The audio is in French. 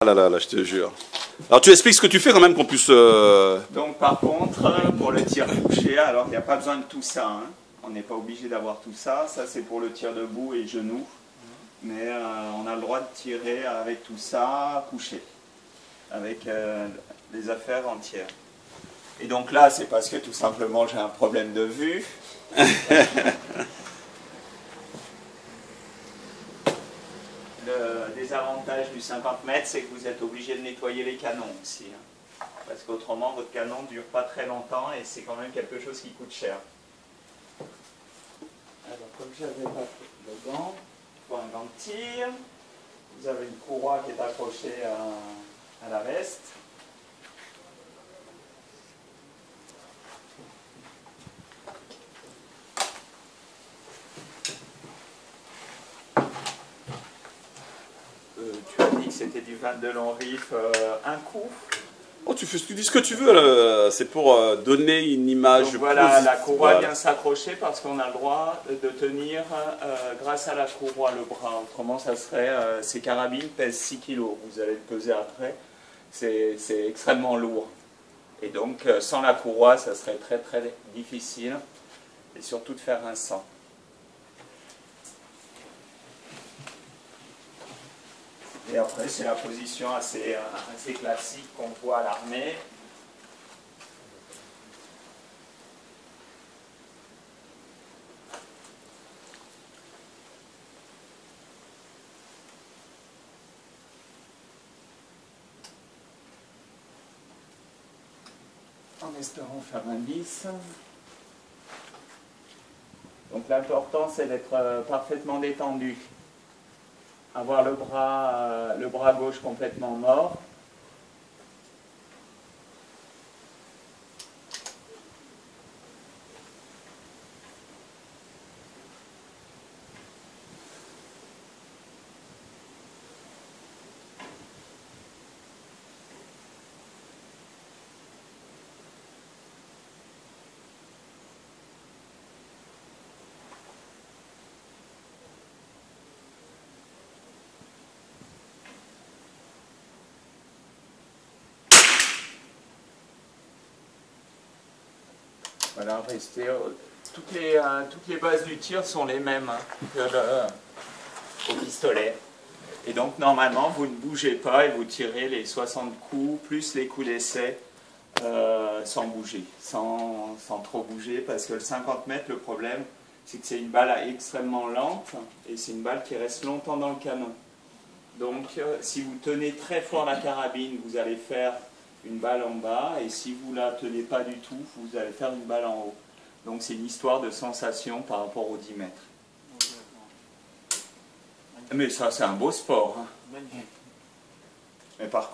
Ah là là, là, je te jure. Alors tu expliques ce que tu fais quand même qu'on puisse... Donc par contre, pour le tir couché, alors il n'y a pas besoin de tout ça. Hein. On n'est pas obligé d'avoir tout ça. Ça c'est pour le tir debout et genou. Mais on a le droit de tirer avec tout ça couché. Avec les affaires entières. Et donc là, c'est parce que tout simplement j'ai un problème de vue. Le désavantage du 50 mètres, c'est que vous êtes obligé de nettoyer les canons aussi. Hein. Parce qu'autrement, votre canon ne dure pas très longtemps et c'est quand même quelque chose qui coûte cher. Alors, comme je n'avais pas de gants, pour un gant de tir, vous avez une courroie qui est accrochée à la veste. Tu as dit que c'était du 22 long riff, un coup. Oh, tu dis ce que tu veux, c'est pour donner une image. Donc voilà, positive. la courroie vient s'accrocher parce qu'on a le droit de tenir, grâce à la courroie, le bras. Autrement, ça serait, ces carabines pèsent 6 kg. Vous allez le peser après. C'est extrêmement lourd. Et donc, sans la courroie, ça serait très très difficile. Et surtout de faire un sang. Et après, c'est la position assez classique qu'on voit à l'armée. En espérant faire un bis. Donc l'important, c'est d'être parfaitement détendu. Avoir le bras gauche complètement mort. Voilà, restez. Toutes les bases du tir sont les mêmes hein, que au pistolet. Et donc normalement vous ne bougez pas et vous tirez les 60 coups plus les coups d'essai sans bouger, sans trop bouger, parce que le 50 mètres, le problème c'est que c'est une balle extrêmement lente et c'est une balle qui reste longtemps dans le canon. Donc si vous tenez très fort la carabine, vous allez faire une balle en bas, et si vous ne la tenez pas du tout, vous allez faire une balle en haut. Donc c'est une histoire de sensation par rapport aux 10 mètres. Mais ça, c'est un beau sport. Hein. Mais par